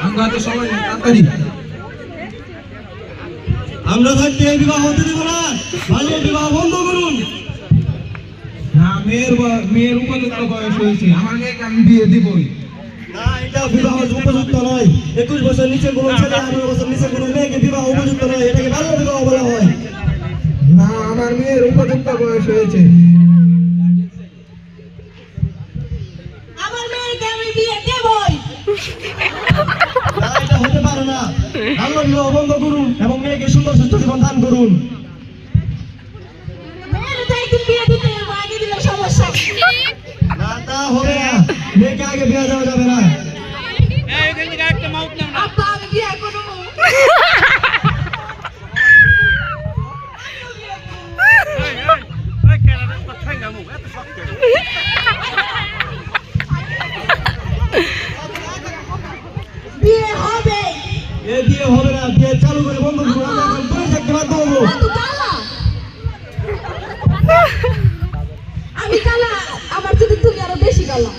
আঙ্গাতে সবাই তাড়াতাড়ি আমরা থাকতে এই বিবাহ হতে দেব না। বাল্য বিবাহ বন্ধ করুন। না, মেয়ের উপযুক্ত বয়স হয়েছে, আমার মেয়েকে আমি বিয়ে দিবই। না, এটা বিবাহ উপযুক্ত নয়। 21 বছর নিচে কোনো ছেলে, 18 বছর নিচে কোনো মেয়েকে বিবাহ উপযুক্ত নয়। এটাকে বাল্য বিবাহ বলা হয়। না, আমার মেয়ের উপযুক্ত বয়স হয়েছে। আমার মেয়েকে আমি বিয়ে দেবই। না, এটা হতে পারে না। বাল্য বিবাহ বন্ধ করুন এবং মেয়েকে সুন্দর সুস্থ জীবন দান করুন। মেয়ের তো একদিন বিয়ে দিতে হবে, আগে দিলে সমস্যা। না, তা হবে না। মেয়েকে আগে বিয়ে দেওয়া যাবে না। আব্বা, আমি বিয়ে করবো। বিয়ে হবে। এ বিয়ে হবে না। বিয়ে চালু করে বন্ধ করুন। আমরা এখন পুলিশ দেখতে বাধ্য হবো। তুই কালা। আমি কালা, আমার যদি তুমি আরো বেশি কালা।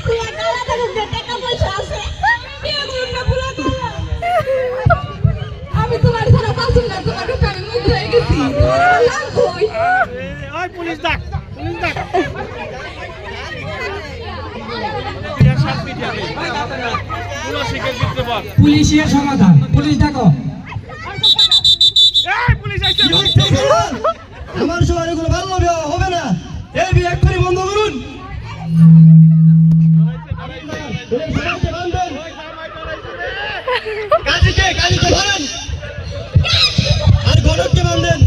তুই আর কালা থাকুক না, টাকা পয়সা আছে। বিয়ে করুন না, পুরা কালা। আমি তোমার ছাড়া বাঁচুন না, তোমার রূপে আমি মুগ্ধ হয়ে গেছি। তোমার আমার লাগবই। পুলিশ ডাক। পুলিশের সমাধান, পুলিশ ডাকো। আমার সময় এগুলো বাল্য বিবাহ হবে না। এই বিয়ে এক্ষুনি বন্ধ করুন। সবাইকে বাঁধবেন। কাজীকে ধরেন। আর গণককে বাঁধবেন।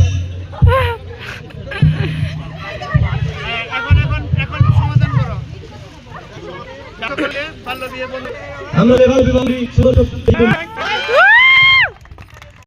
সমাধান করো। আমরা বাল্য বিবাহ সুন্দর